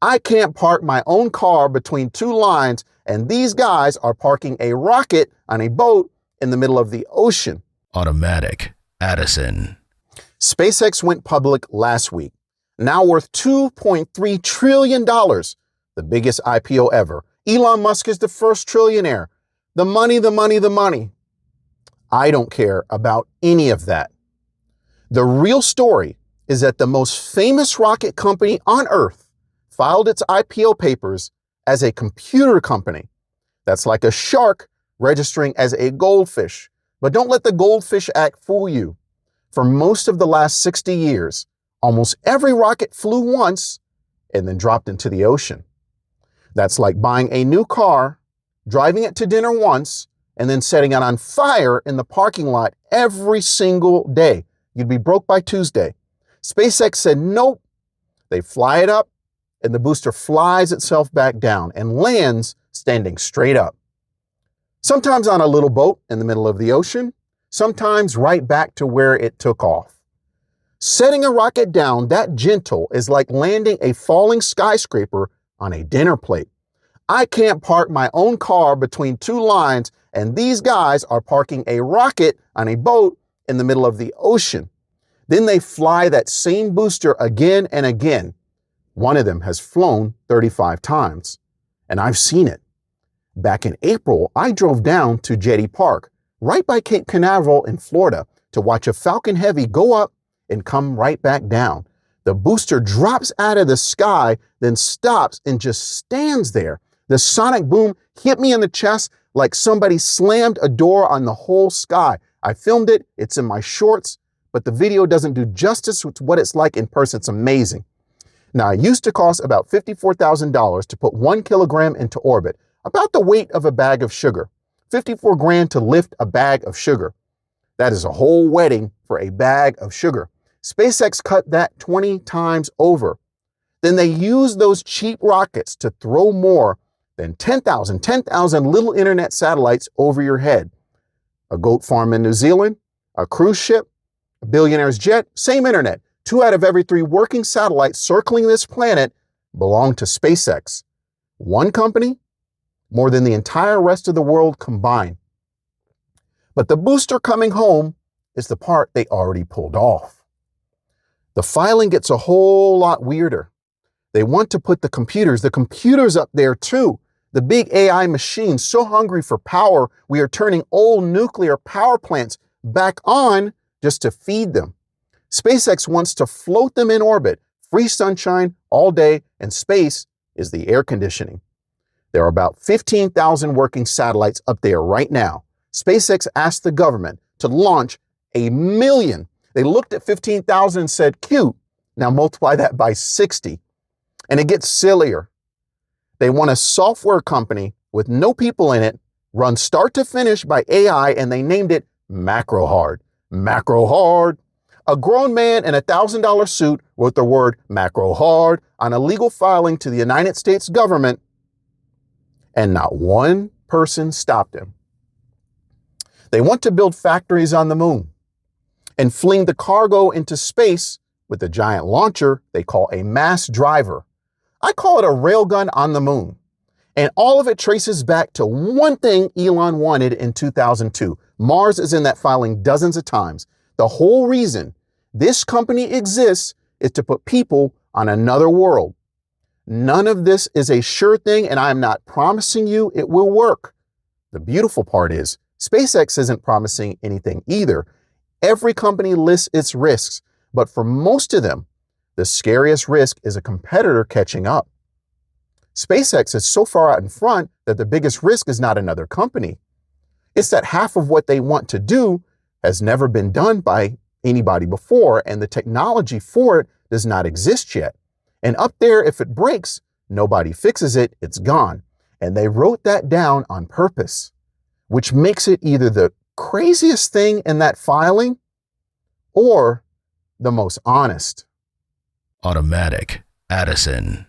I can't park my own car between two lines, and these guys are parking a rocket on a boat in the middle of the ocean. Automatic. Addison. SpaceX went public last week, now worth $2.3 trillion, the biggest IPO ever. Elon Musk is the first trillionaire. The money, the money, the money. I don't care about any of that. The real story is that the most famous rocket company on Earth filed its IPO papers as a computer company. That's like a shark registering as a goldfish. But don't let the Goldfish Act fool you. For most of the last 60 years, almost every rocket flew once and then dropped into the ocean. That's like buying a new car, driving it to dinner once, and then setting it on fire in the parking lot every single day. You'd be broke by Tuesday. SpaceX said nope. They fly it up, and the booster flies itself back down and lands standing straight up. Sometimes on a little boat in the middle of the ocean, sometimes right back to where it took off. Setting a rocket down that gentle is like landing a falling skyscraper on a dinner plate. I can't park my own car between two lines, and these guys are parking a rocket on a boat in the middle of the ocean. Then they fly that same booster again and again. One of them has flown 35 times, and I've seen it. Back in April, I drove down to Jetty Park, right by Cape Canaveral in Florida, to watch a Falcon Heavy go up and come right back down. The booster drops out of the sky, then stops and just stands there. The sonic boom hit me in the chest like somebody slammed a door on the whole sky. I filmed it, it's in my shorts, but the video doesn't do justice to what it's like in person. It's amazing. Now, it used to cost about $54,000 to put 1 kilogram into orbit, about the weight of a bag of sugar. 54 grand to lift a bag of sugar. That is a whole wedding for a bag of sugar. SpaceX cut that 20 times over. Then they used those cheap rockets to throw more than 10,000 little internet satellites over your head. A goat farm in New Zealand, a cruise ship, a billionaire's jet, same internet. 2 out of every 3 working satellites circling this planet belong to SpaceX. One company, more than the entire rest of the world combined. But the booster coming home is the part they already pulled off. The filing gets a whole lot weirder. They want to put the computers up there too. The big AI machines so hungry for power, we are turning old nuclear power plants back on just to feed them. SpaceX wants to float them in orbit, free sunshine all day, and space is the air conditioning. There are about 15,000 working satellites up there right now. SpaceX asked the government to launch 1 million. They looked at 15,000 and said, cute. Now multiply that by 60. And it gets sillier. They want a software company with no people in it, run start to finish by AI, and they named it Macro Hard. Macro Hard. A grown man in a $1,000 suit wrote the word Macro Hard on a legal filing to the United States government, and not one person stopped him. They want to build factories on the moon and fling the cargo into space with a giant launcher they call a mass driver. I call it a railgun on the moon. And all of it traces back to one thing Elon wanted in 2002. Mars is in that filing dozens of times. The whole reason this company exists is to put people on another world. None of this is a sure thing, and I'm not promising you it will work. The beautiful part is SpaceX isn't promising anything either. Every company lists its risks, but for most of them, the scariest risk is a competitor catching up. SpaceX is so far out in front that the biggest risk is not another company. It's that half of what they want to do has never been done by anybody before, and the technology for it does not exist yet. And up there, if it breaks, nobody fixes it, it's gone. And they wrote that down on purpose, which makes it either the craziest thing in that filing or the most honest. Automatic. Addison.